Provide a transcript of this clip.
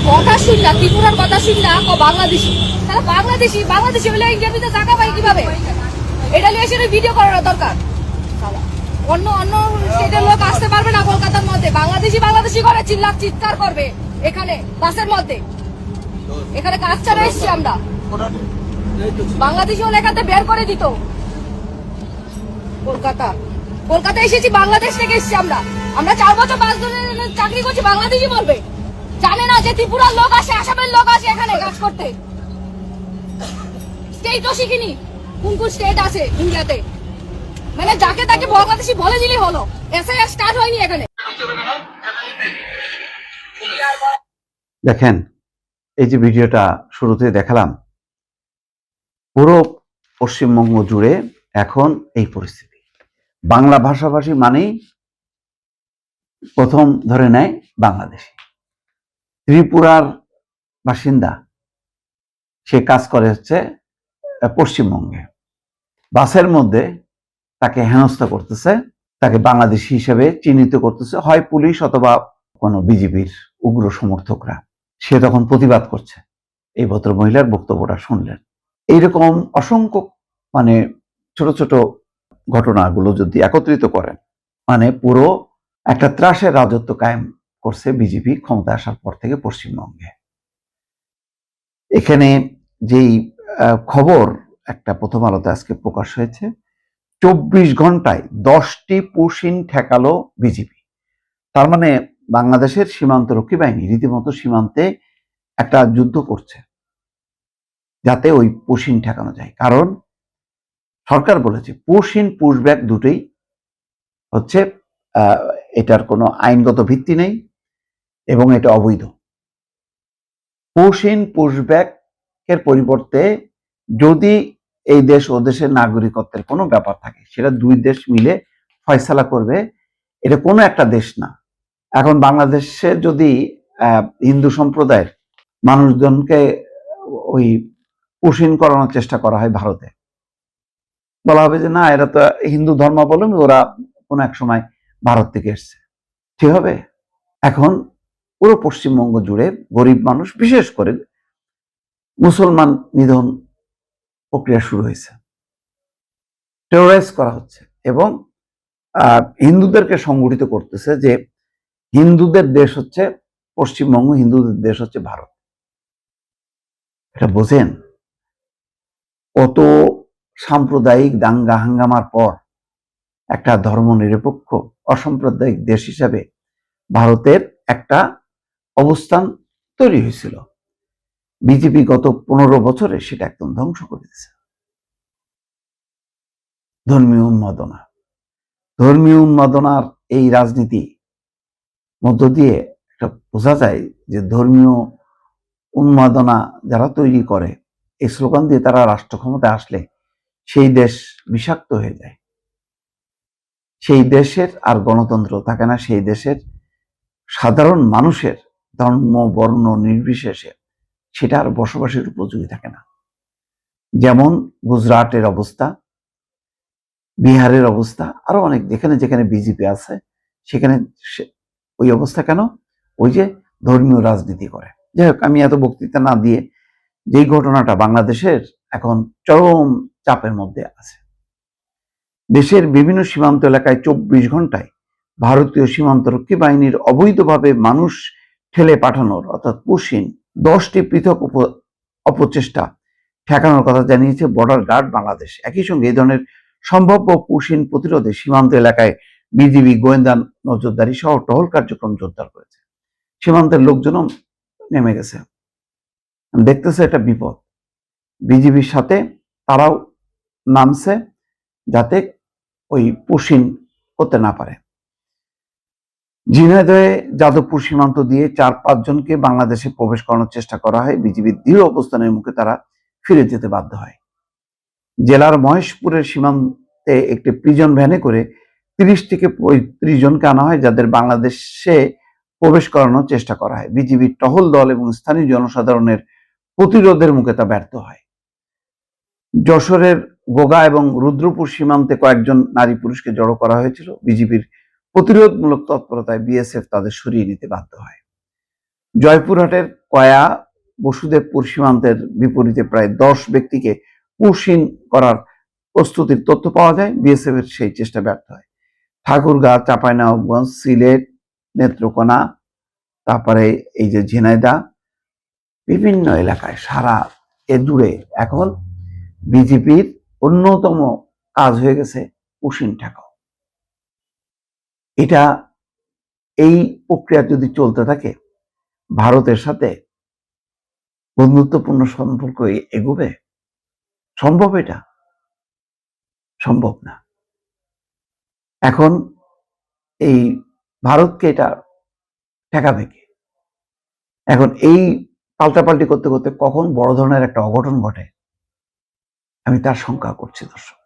কথা শুন না, ত্রিপুরার কথা শুন না, বাংলাদেশি তারা বাংলাদেশি বাংলাদেশি হলে ইন্টারভিউতে জায়গা পাই কিভাবে? এটা নিয়ে এসে ভিডিও করার দরকার। অন্য অন্য স্টেটের লোক আসতে পারবে না কলকাতার মধ্যে। বাংলাদেশি বাংলাদেশি করে চিৎকার করবে এখানে বাসের মধ্যে। এখানে কাজ ছাড়া এসছি আমরা। বাংলাদেশি হলে এখানে বের করে দিত। কলকাতা এসেছি, বাংলাদেশ থেকে এসছি আমরা। আমরা 4 বছর 5 দিনের চাকরি করছি, বাংলাদেশি বলবে। জানে না যে ত্রিপুরার লোক আসে, আসামের লোক আসে এখানে কাজ করতে। স্টেটও শিখিনি, কোন কোন স্টেট আছে ইন্ডিয়াতে। মানে যাকে তাকে বাংলাদেশি বলে দিলেই হলো। এসআইআর স্টার্ট হয়নি এখানে। দেখেন, এই যে ভিডিওটা শুরুতে দেখালাম, পুরো পশ্চিমবঙ্গ জুড়ে এখন এই পরিস্থিতি। বাংলা ভাষাভাষী মানেই প্রথম ধরে নেয় বাংলাদেশি। ত্রিপুরার বাসিন্দা, সে কাজ করে হচ্ছে পশ্চিমবঙ্গে। বাসের মধ্যে তাকে হেনস্থা করতেছে, তাকে বাংলাদেশি হিসেবে চিহ্নিত করতেছে, হয় পুলিশ অথবা কোনো বিজেপির উগ্র সমর্থকরা। সে তখন প্রতিবাদ করছে। এই ভদ্র মহিলার বক্তব্যটা শুনলেন। এইরকম অসংখ্য ছোট ছোট ঘটনাগুলো যদি একত্রিত করেন, পুরো একটা ত্রাসের রাজত্ব কায়েম করছে বিজেপি ক্ষমতা আসার পর থেকে পশ্চিমবঙ্গে। এখানে যেই খবর একটা প্রথম আলোতে আজকে প্রকাশ হয়েছে, 24 ঘন্টায় 10টি পুশিন ঠেকালো বিজেপি। তার মানে বাংলাদেশের সীমান্তরক্ষী বাহিনী রীতিমতো সীমান্তে একটা যুদ্ধ করছে যাতে ওই পুশিন ঠেকানো যায়। কারণ সরকার বলেছে পুশিন পুশব্যাক দুটোই হচ্ছে এটার কোনো আইনগত ভিত্তি নেই এবং এটা অবৈধ। পুশিন পুশব্যাক এর পরিবর্তে যদি এই দেশ ও দেশের নাগরিকত্বের কোনো ব্যাপার থাকে, সেটা 2 দেশ মিলে ফয়সালা করবে। এটা কোনো একটা দেশ না। এখন বাংলাদেশে যদি হিন্দু সম্প্রদায়ের মানুষজনকে ওই পুশিন করানোর চেষ্টা করা হয় ভারতে, বলা হবে যে না, এরা তো হিন্দু ধর্মাবলম্বী, ওরা কোনো এক সময় ভারত থেকে এসছে। ঠিক হবে? এখন পুরো পশ্চিমবঙ্গ জুড়ে গরিব মানুষ, বিশেষ করে মুসলমান নিধন প্রক্রিয়া শুরু হয়েছে, টেরোরাইজ করা হচ্ছে এবং হিন্দুদেরকে সংগঠিত করতেছে যে হিন্দুদের দেশ হচ্ছে পশ্চিমবঙ্গ, হিন্দুদের দেশ হচ্ছে ভারত। এটা বোঝেন? কত সাম্প্রদায়িক দাঙ্গা হাঙ্গামার পর একটা ধর্মনিরপেক্ষ অসাম্প্রদায়িক দেশ হিসাবে ভারতের একটা অবস্থান তৈরি হয়েছিল। বিজেপি গত 15 বছরে সেটা একদম ধ্বংস করে দিয়েছে। ধর্মীয় উন্মাদনার এই রাজনীতি মধ্য দিয়ে একটা বোঝা যায় যে ধর্মীয় উন্মাদনা যারা তৈরি করে, এই স্লোগান দিয়ে তারা রাষ্ট্র ক্ষমতায় আসলে সেই দেশ বিষাক্ত হয়ে যায়। সেই দেশের আর গণতন্ত্র থাকে না। সেই দেশের সাধারণ মানুষের ধর্ম বর্ণ নির্বিশেষে সেটা আর বসবাসের উপযোগী থাকে না। যেমন গুজরাটের অবস্থা, বিহারের অবস্থা, আরো অনেক যেখানে যেখানে বিজেপি আছে সেখানে ওই অবস্থা। কেন? ওই যে ধর্মীয় রাজনীতি করে। যাই হোক, আমি এত বক্তৃতা না দিয়ে যেই ঘটনাটা বাংলাদেশের এখন চরম চাপের মধ্যে আছে। দেশের বিভিন্ন সীমান্ত এলাকায় 24 ঘন্টায় ভারতীয় সীমান্তরক্ষী বাহিনীর অবৈধভাবে মানুষ ঠেলে পাঠানোর অর্থাৎ পুশিন 10টি পৃথক অপচেষ্টা ঠেকানোর কথা জানিয়েছে বর্ডার গার্ড বাংলাদেশ। একই সঙ্গে এই ধরনের সম্ভাব্য পুশিন প্রতিরোধে সীমান্ত এলাকায় বিজিবি গোয়েন্দা নজরদারি সহ টহল কার্যক্রম জোরদার করেছে। সীমান্তের লোকজনও নেমে গেছে, দেখতেছে এটা বিপদ। বিজিবির সাথে তারাও নামছে যাতে ওই পুশিন করতে না পারে। ঝিনাইদহে যাদবপুর সীমান্ত দিয়ে 4-5 জনকে বাংলাদেশে প্রবেশ করানোর চেষ্টা করা হয়। বিজিবির দৃঢ় অবস্থানের মুখে তারা ফিরে যেতে বাধ্য হয়। জেলার মহেশপুরের সীমান্তে একটি প্রিজন ভ্যানে করে 30 থেকে 35 জনকে আনা হয়, যাদের বাংলাদেশে প্রবেশ করানোর চেষ্টা করা হয়। বিজিবির টহল দল এবং স্থানীয় জনসাধারণের প্রতিরোধের মুখে তা ব্যর্থ হয়। যশোরের গোগা এবং রুদ্রপুর সীমান্তে কয়েকজন নারী পুরুষকে জড়ো করা হয়েছিল। বিজিবির প্রতিরোধমূলক তৎপরতায় বিএসএফ তাদের সরিয়ে নিতে বাধ্য হয়। জয়পুরহাটের কয়া বসুদেবপুর সীমান্তের বিপরীতে প্রায় 10 ব্যক্তিকে পুশিন করার প্রস্তুতির তথ্য পাওয়া যায়। বিএসএফ এর সেই চেষ্টা ব্যর্থ হয়। ঠাকুরগাঁ, চাঁপাইনবাবগঞ্জ, সিলেট, নেত্রকোনা, তারপরে এই যে ঝিনাইদহ, বিভিন্ন এলাকায় সারা এ জুড়ে এখন বিজেপির অন্যতম কাজ হয়ে গেছে পুশিন ঠেকাও। এটা এই প্রক্রিয়া যদি চলতে থাকে, ভারতের সাথে বন্ধুত্বপূর্ণ সম্পর্ক এগোবে? সম্ভব? এটা সম্ভব না। এখন এই ভারতকে এটা ঠেকাবে কে? এখন এই পাল্টাপাল্টি করতে করতে কখন বড় ধরনের একটা অঘটন ঘটে, আমি তার শঙ্কা করছি দর্শক।